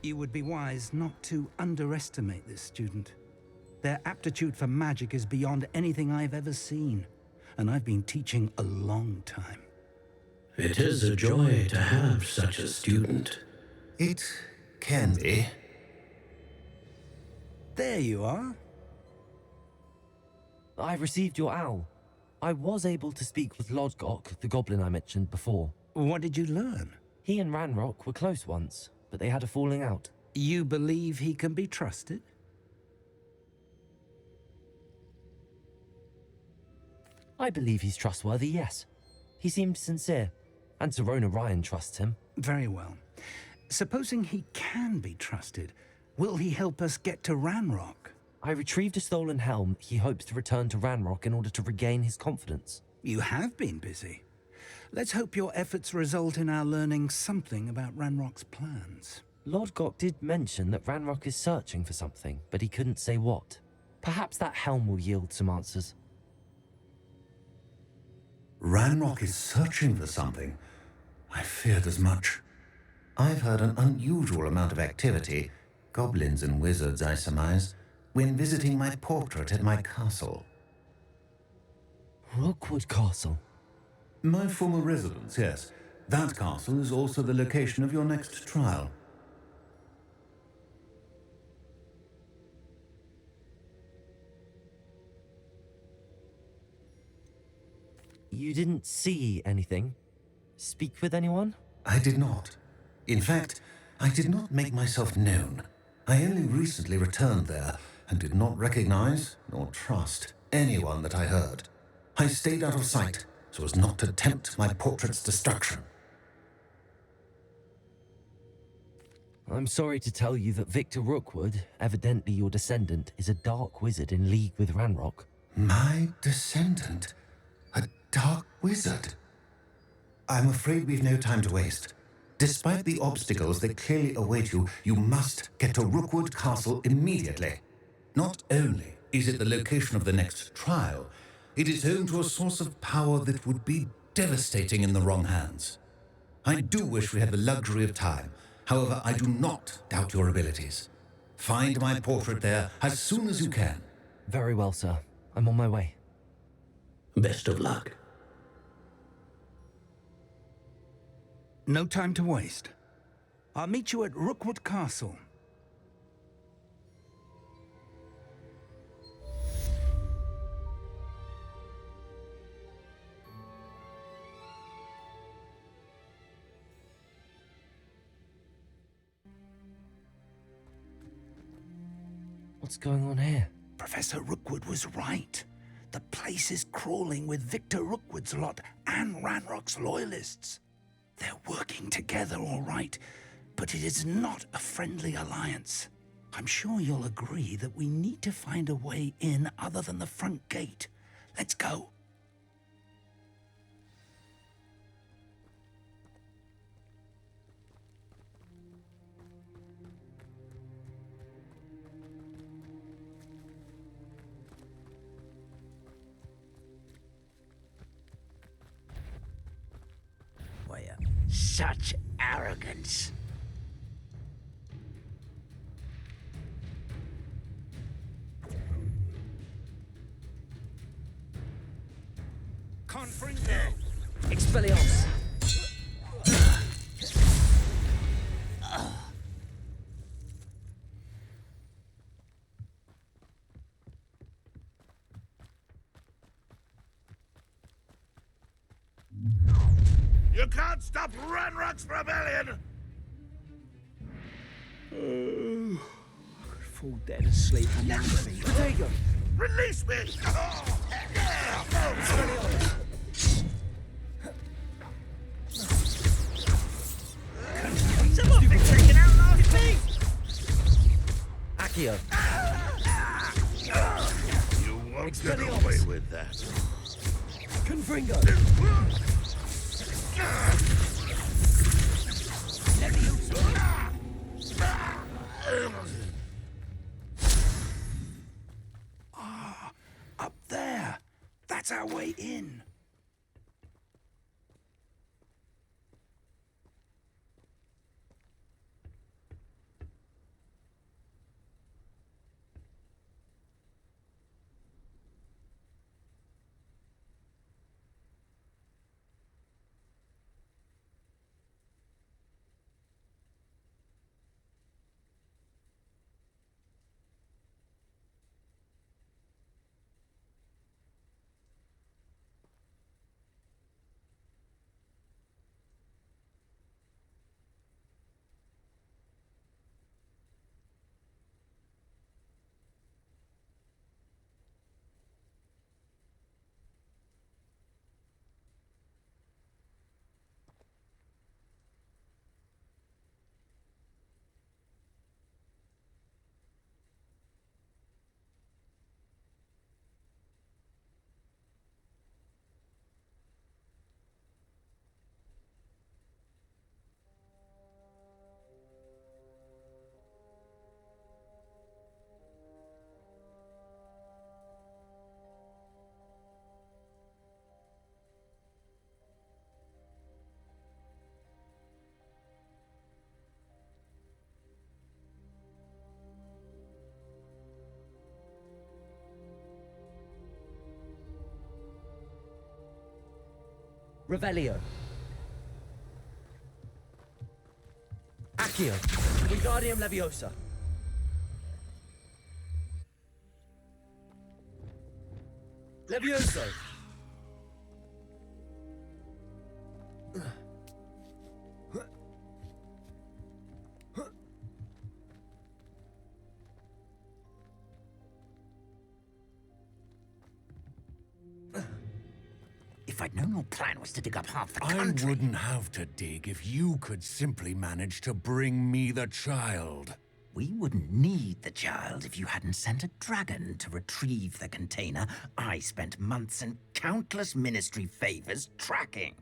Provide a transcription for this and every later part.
You would be wise not to underestimate this student. Their aptitude for magic is beyond anything I've ever seen, and I've been teaching a long time. It is a joy to have such a student. It can be. There you are. I received your owl. I was able to speak with Lodgok, the goblin I mentioned before. What did you learn? He and Ranrock were close once, but they had a falling out. You believe he can be trusted? I believe he's trustworthy, yes. He seemed sincere, and Serona Ryan trusts him. Very well. Supposing he can be trusted, will he help us get to Ranrock? I retrieved a stolen helm he hopes to return to Ranrock in order to regain his confidence. You have been busy. Let's hope your efforts result in our learning something about Ranrock's plans. Lodgok did mention that Ranrock is searching for something, but he couldn't say what. Perhaps that helm will yield some answers. Ranrock is searching for something. I feared as much. I've heard an unusual amount of activity, goblins and wizards, I surmise, when visiting my portrait at my castle. Rookwood Castle? My former residence, yes. That castle is also the location of your next trial. You didn't see anything? Speak with anyone? I did not. In fact, I did not make myself known. I only recently returned there and did not recognize nor trust anyone that I heard. I stayed out of sight so as not to tempt my portrait's destruction. I'm sorry to tell you that Victor Rookwood, evidently your descendant, is a dark wizard in league with Ranrock. My descendant? A dark wizard? I'm afraid we've no time to waste. Despite the obstacles that clearly await you, you must get to Rookwood Castle immediately. Not only is it the location of the next trial, it is home to a source of power that would be devastating in the wrong hands. I do wish we had the luxury of time. However, I do not doubt your abilities. Find my portrait there as soon as you can. Very well, sir. I'm on my way. Best of luck. No time to waste. I'll meet you at Rookwood Castle. What's going on here? Professor Rookwood was right. The place is crawling with Victor Rookwood's lot and Ranrock's loyalists. They're working together, all right, but it is not a friendly alliance. I'm sure you'll agree that we need to find a way in other than the front gate. Let's go. Such arrogance. Confringo. Expelliarmus! You can't stop Ranrock's rebellion! Fall dead asleep on my feet. Potato! Release me! Someone been taken out last week! Accio! You won't get away with that. Confringo! That's our way in. Revelio. Accio. Wingardium Leviosa. Levioso. If I'd known your plan was to dig up half the I country... wouldn't have to dig if you could simply manage to bring me the child. We wouldn't need the child if you hadn't sent a dragon to retrieve the container I spent months and countless ministry favors tracking.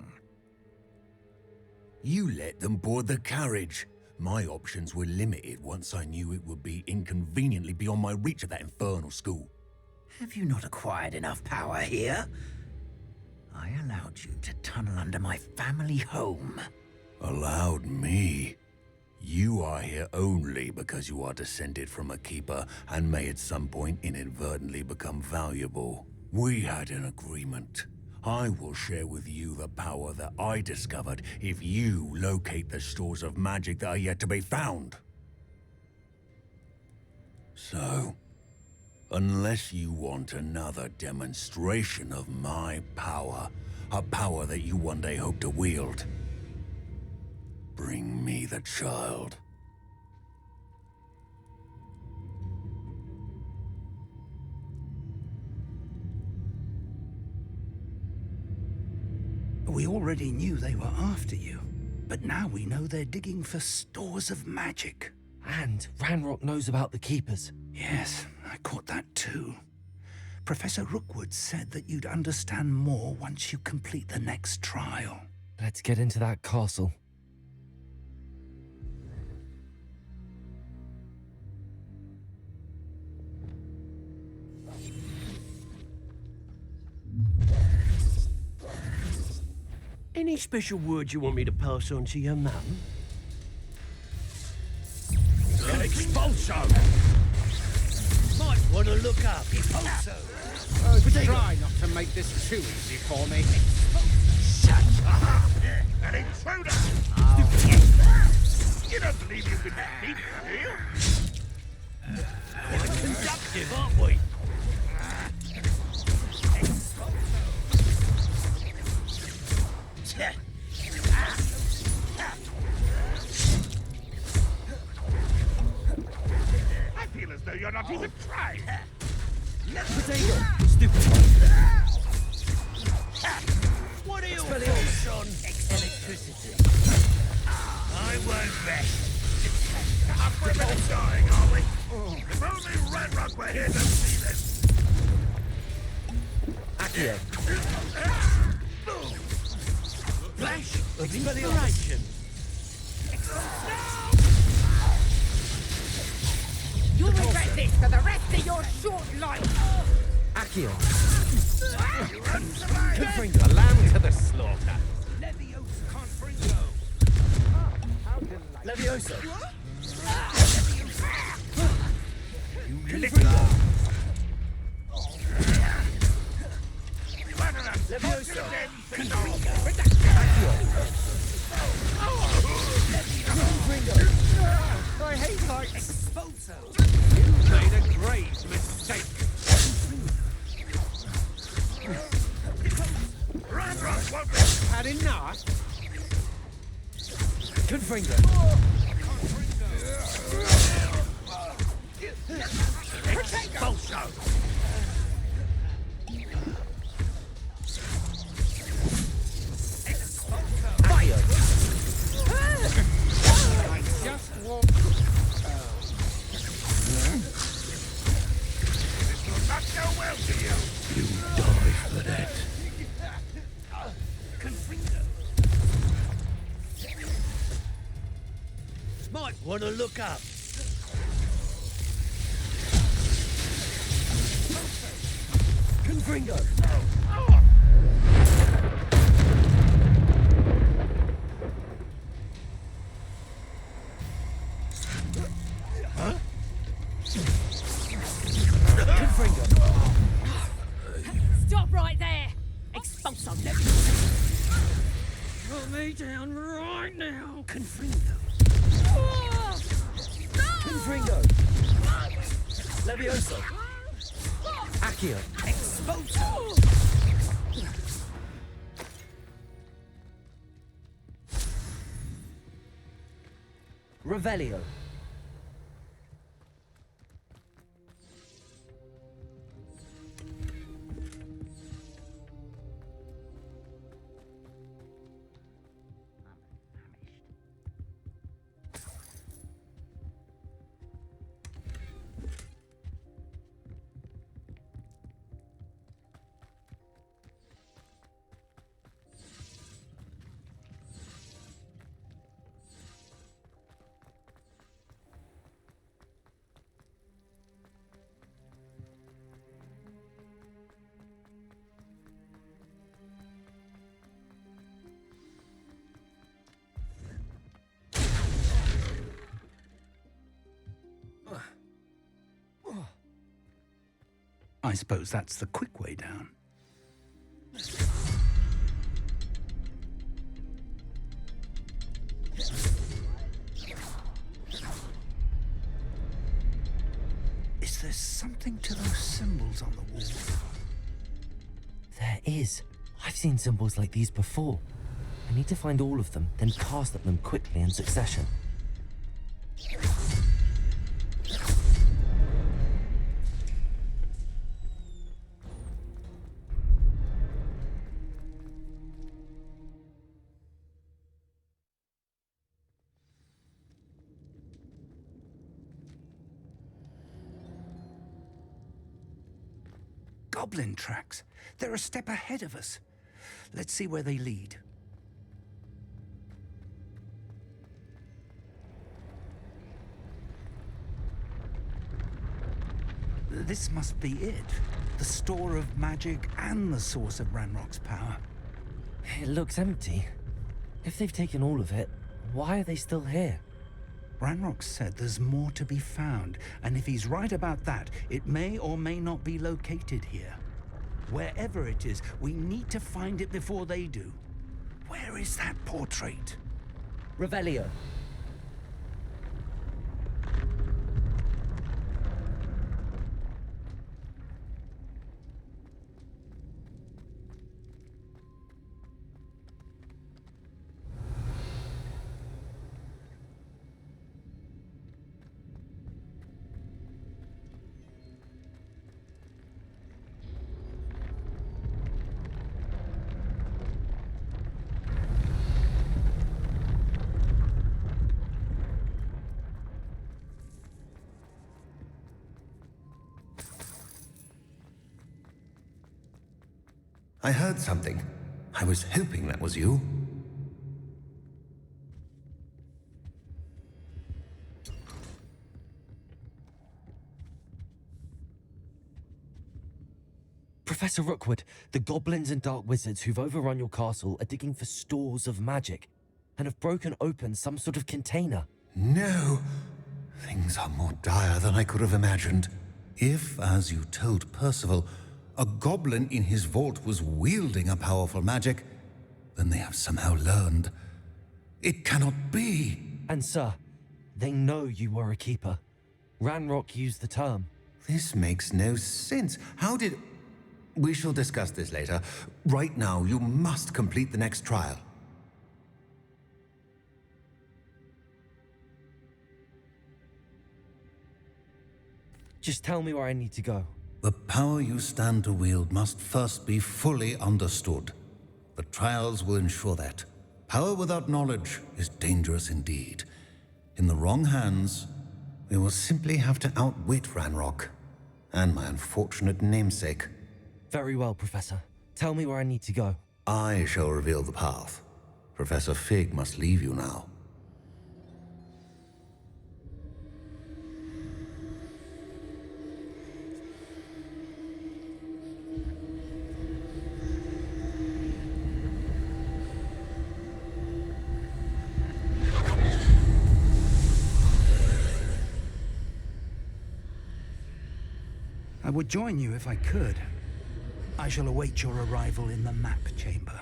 You let them board the carriage. My options were limited once I knew it would be inconveniently beyond my reach at that infernal school. Have you not acquired enough power here? I allowed you to tunnel under my family home. Allowed me? You are here only because you are descended from a keeper and may at some point inadvertently become valuable. We had an agreement. I will share with you the power that I discovered if you locate the stores of magic that are yet to be found. So, unless you want another demonstration of my power, a power that you one day hope to wield, bring me the child. We already knew they were after you, but now we know they're digging for stores of magic. And Ranrock knows about the Keepers. Yes, I caught that too. Professor Rookwood said that you'd understand more once you complete the next trial. Let's get into that castle. Any special words you want me to pass on to your mum? An expulso! Might want to look up Expulso. Try not to make this too easy for me. An intruder! You don't believe you can defeat me, do you? Quite conductive, aren't we? I feel as though you're not even trying. Potato! Stupid! What are your thoughts on electricity? I won't rest. Up we're both dying, are we? If only Ranrock were here to see this. Accio. Flash of inspiration. You'll regret this for the rest of your short life! Accio. A lamb to the slaughter. Levioso. Licker. Levioso. I hate heights. You made a grave mistake. Had enough? Confringo. Expulso. Fire. I just want... This will not go well to you. You die for that. Might want to look up. Confringo. Stop right there! Expulso! Put me down right now. Confringo. Confringo. Levioso. Accio. Revelio. I suppose that's the quick way down. Is there something to those symbols on the wall? There is. I've seen symbols like these before. I need to find all of them, then cast at them quickly in succession. Goblin tracks. They're a step ahead of us. Let's see where they lead. This must be it. The store of magic and the source of Ranrock's power. It looks empty. If they've taken all of it, why are they still here? Ranrock said there's more to be found, and if he's right about that, it may or may not be located here. Wherever it is, we need to find it before they do. Where is that portrait? Revelio. I heard something. I was hoping that was you. Professor Rookwood, the goblins and dark wizards who've overrun your castle are digging for stores of magic and have broken open some sort of container. No! Things are more dire than I could have imagined. If, as you told Percival, a goblin in his vault was wielding a powerful magic, then they have somehow learned. It cannot be! And sir, they know you were a keeper. Ranrock used the term. This makes no sense. How did... We shall discuss this later. Right now, you must complete the next trial. Just tell me where I need to go. The power you stand to wield must first be fully understood. The trials will ensure that. Power without knowledge is dangerous indeed. In the wrong hands, we will simply have to outwit Ranrock and my unfortunate namesake. Very well, Professor. Tell me where I need to go. I shall reveal the path. Professor Fig must leave you now. I would join you if I could. I shall await your arrival in the map chamber.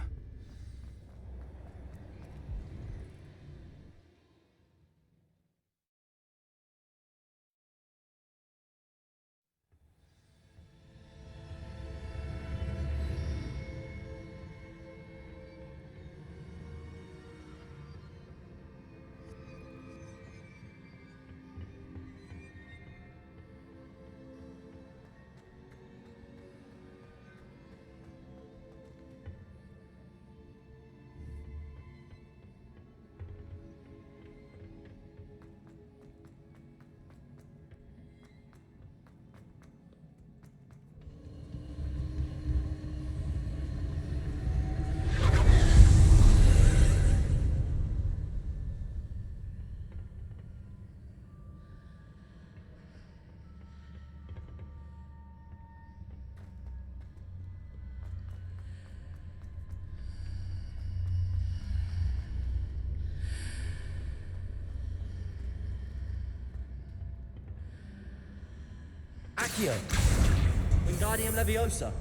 Accio! Wingardium Leviosa!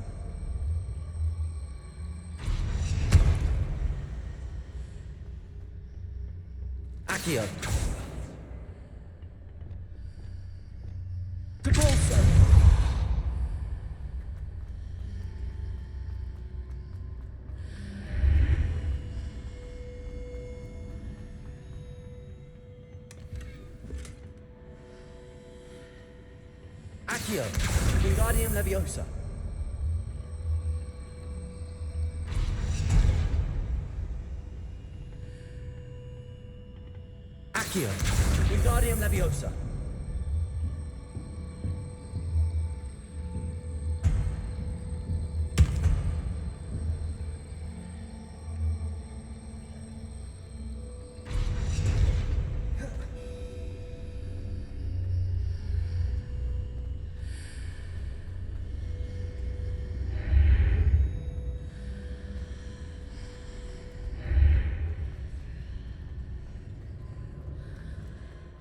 Accio! Convulso! Accio! Wingardium Leviosa! Accio! Wingardium Leviosa!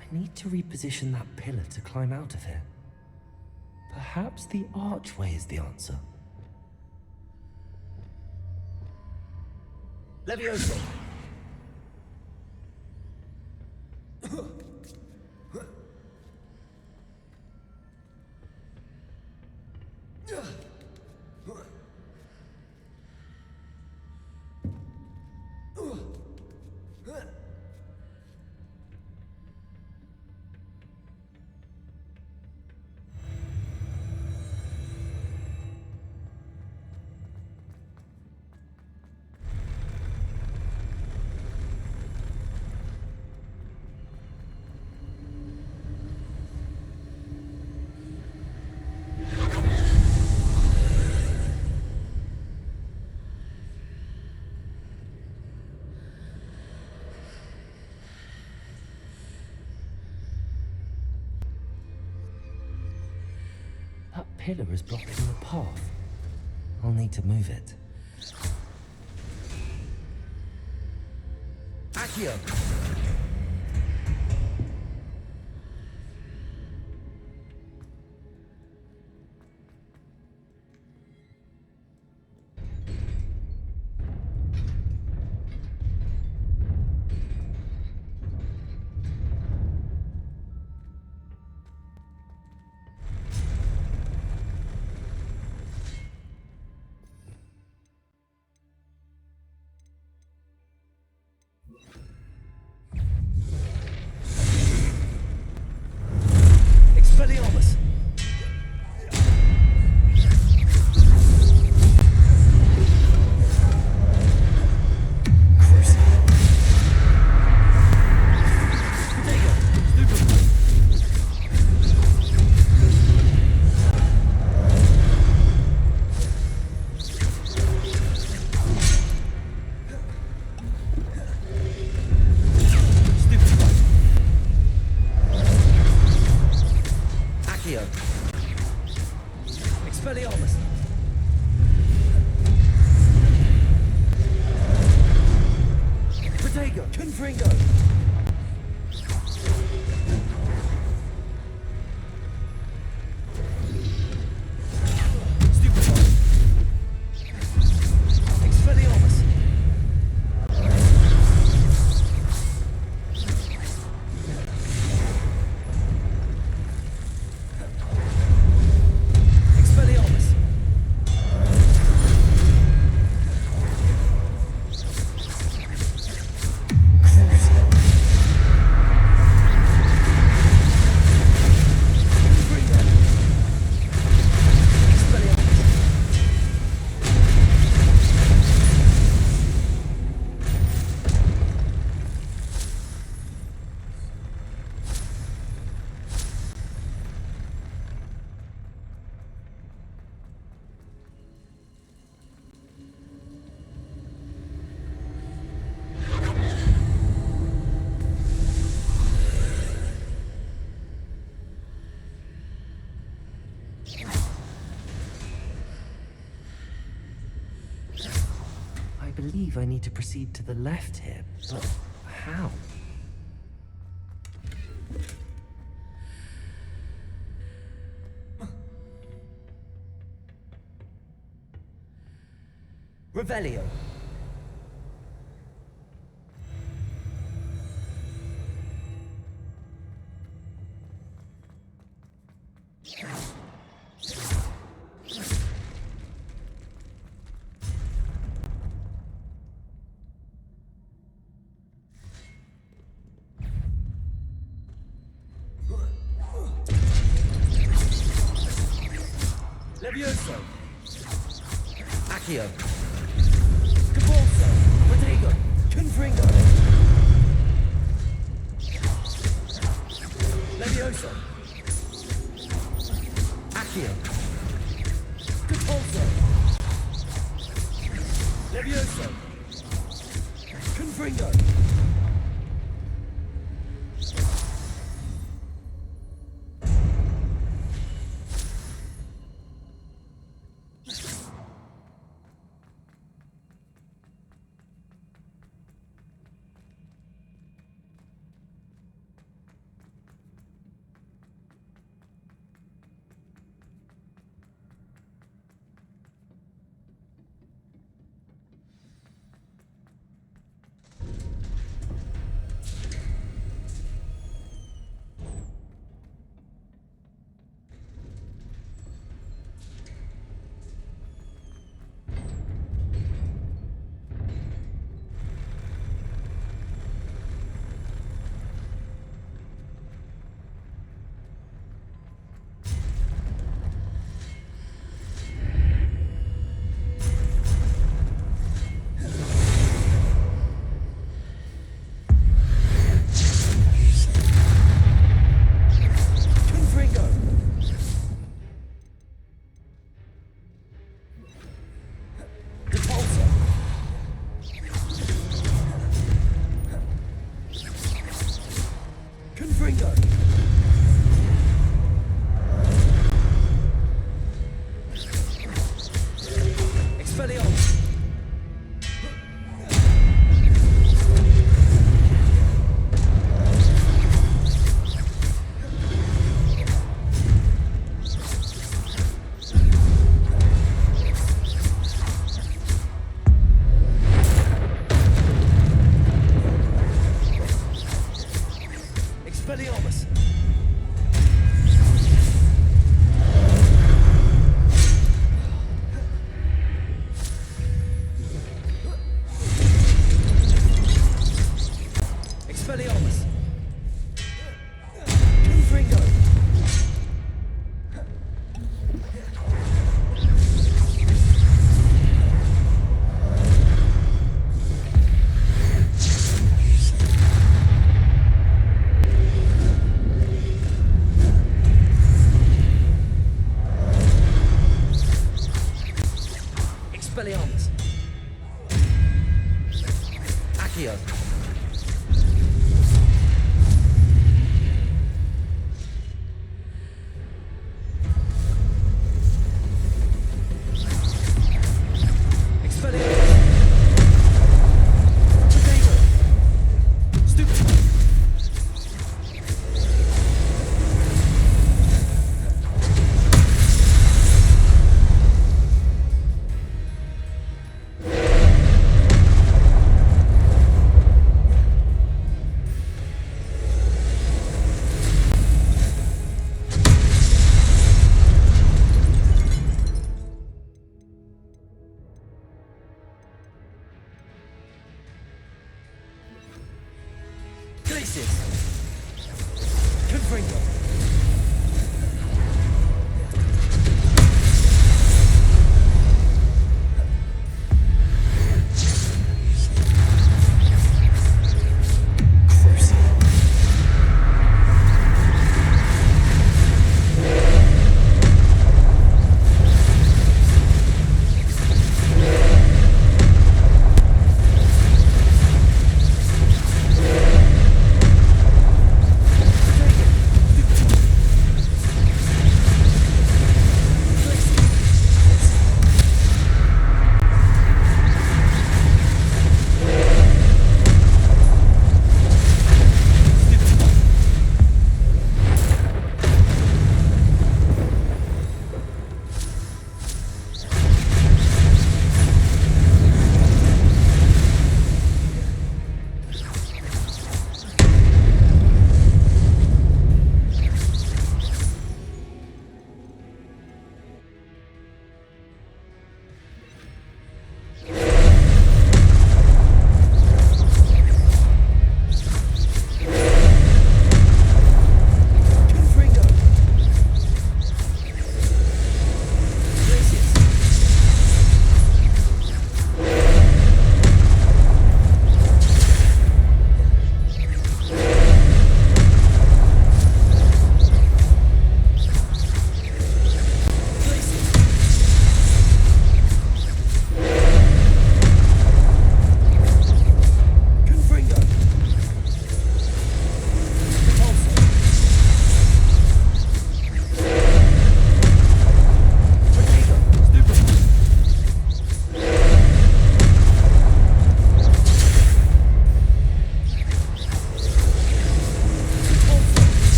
I need to reposition that pillar to climb out of here. Perhaps the archway is the answer. Leviosa! That pillar is blocking the path. I'll need to move it. Accio! Expelliarmus! Accio! Expelliarmus! Protego! Confringo! Stupefy! Expelliarmus! Expelliarmus! I believe I need to proceed to the left here, but how? Revelio. Levioso. Accio. Cabalso. Protego. Confringo. Levioso. Accio. Cabalso. Levioso. Confringo.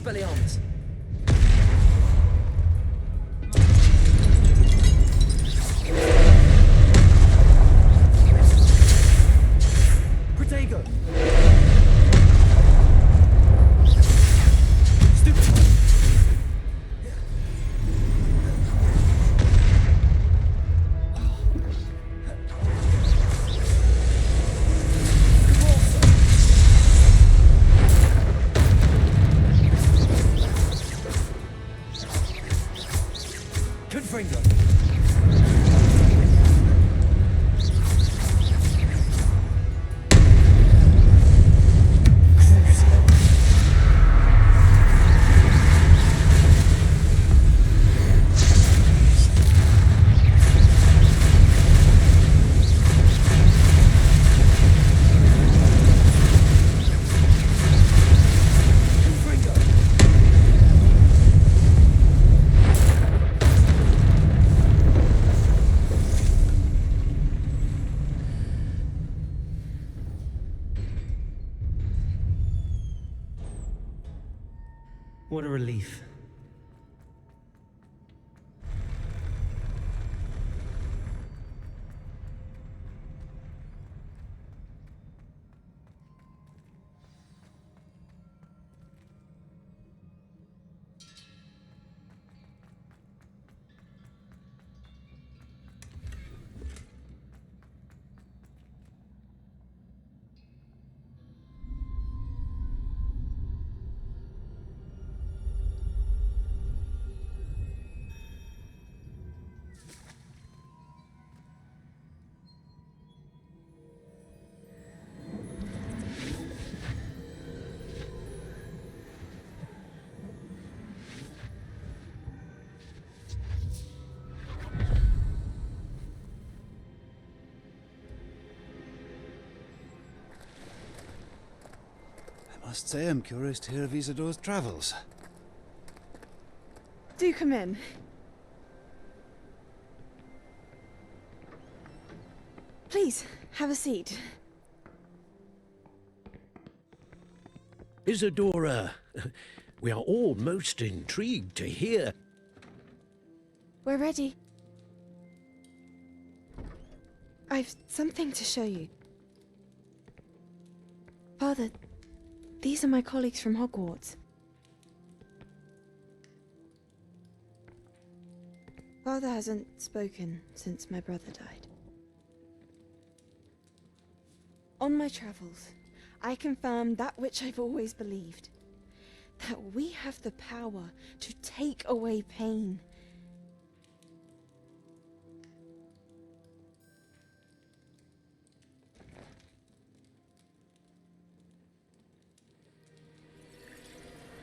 Expelliarmus! Protego! Stupid! Confringo! What a relief. I must say I'm curious to hear of Isadora's travels. Do come in. Please, have a seat. Isadora, we are all most intrigued to hear. We're ready. I've something to show you. Father, these are my colleagues from Hogwarts. Father hasn't spoken since my brother died. On my travels, I confirmed that which I've always believed. That we have the power to take away pain.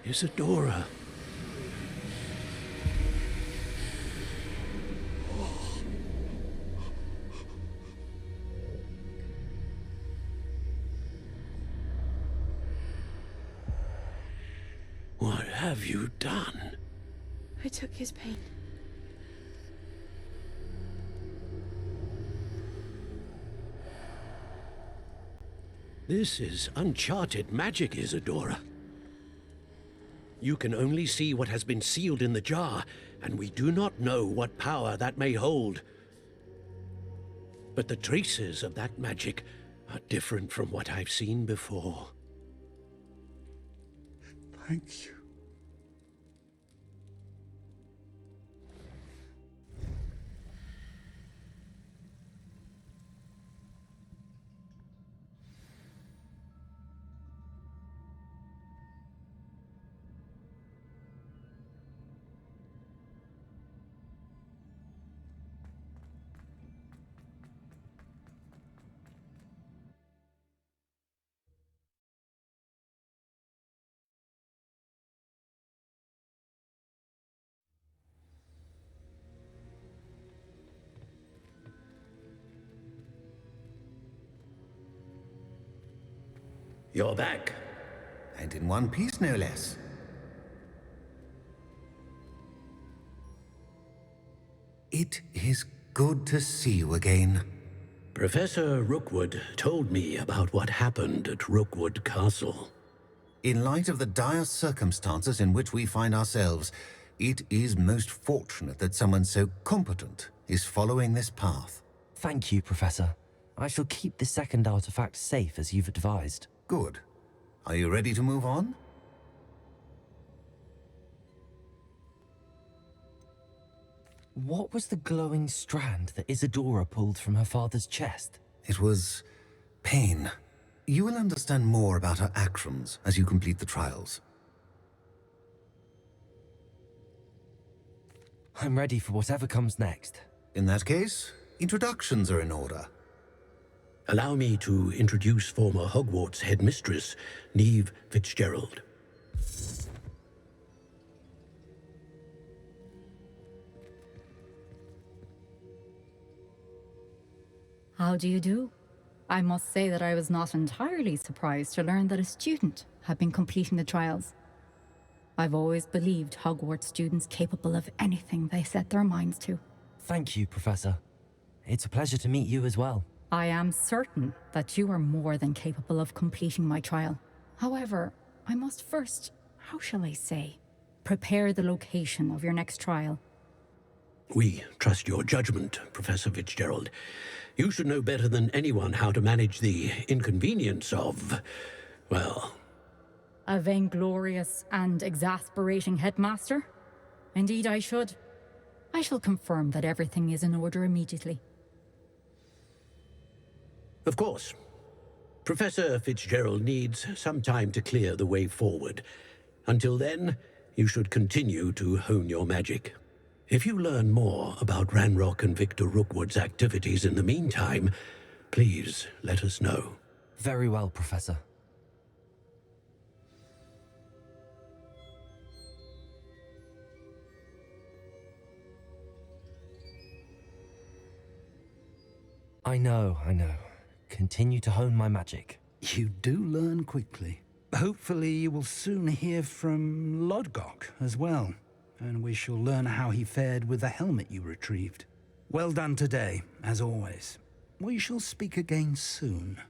Isadora. What have you done? I took his pain. This is uncharted magic, Isadora. You can only see what has been sealed in the jar, and we do not know what power that may hold. But the traces of that magic are different from what I've seen before. Thank you. You're back. And in one piece, no less. It is good to see you again. Professor Rookwood told me about what happened at Rookwood Castle. In light of the dire circumstances in which we find ourselves, it is most fortunate that someone so competent is following this path. Thank you, Professor. I shall keep the second artifact safe as you've advised. Good. Are you ready to move on? What was the glowing strand that Isadora pulled from her father's chest? It was pain. You will understand more about her actions as you complete the trials. I'm ready for whatever comes next. In that case, introductions are in order. Allow me to introduce former Hogwarts headmistress, Neve Fitzgerald. How do you do? I must say that I was not entirely surprised to learn that a student had been completing the trials. I've always believed Hogwarts students capable of anything they set their minds to. Thank you, Professor. It's a pleasure to meet you as well. I am certain that you are more than capable of completing my trial. However, I must first, how shall I say, prepare the location of your next trial. We trust your judgment, Professor Fitzgerald. You should know better than anyone how to manage the inconvenience of, well... A vainglorious and exasperating headmaster? Indeed I should. I shall confirm that everything is in order immediately. Of course. Professor Fitzgerald needs some time to clear the way forward. Until then, you should continue to hone your magic. If you learn more about Ranrock and Victor Rookwood's activities in the meantime, please let us know. Very well, Professor. I know. Continue to hone my magic. You do learn quickly. Hopefully you will soon hear from Lodgok as well, and we shall learn how he fared with the helmet you retrieved. Well done today, as always. We shall speak again soon.